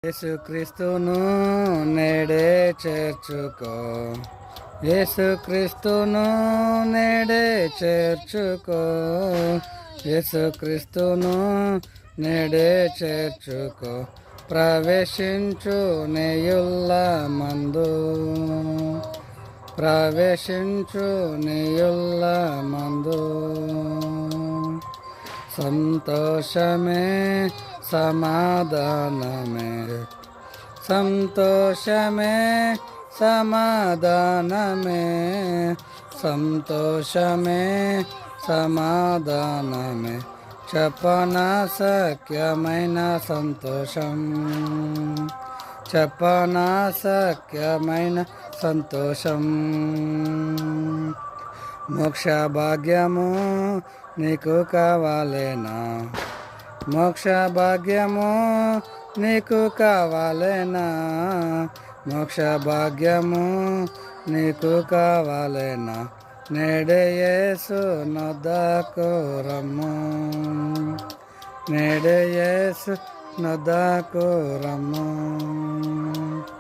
యేసుక్రీస్తును నేడే చేర్చుకో, యేసుక్రీస్తును నేడే చేర్చుకో, యేసుక్రీస్తును నేడే చేర్చుకో. ప్రవేశించు నీయుల్ల మందు, ప్రవేశించు నీయుల్ల మందు. సంతోషమే సమాధానమే, సంతోషమే సమాధానమే, సంతోషమే సమాధానమే. చెప్పనా సఖ్యమైన సంతోషం, చెప్పనా సఖ్యమైన సంతోషం. మోక్ష భాగ్యము నీకు కావాలేనా, మోక్ష భాగ్యము నీకు కావాలేనా, మోక్ష భాగ్యము నీకు కావాలేనా. నేడే యేసు నొద్దకు రమ్ము, నేడే యేసు నొద్దకు రమ్ము.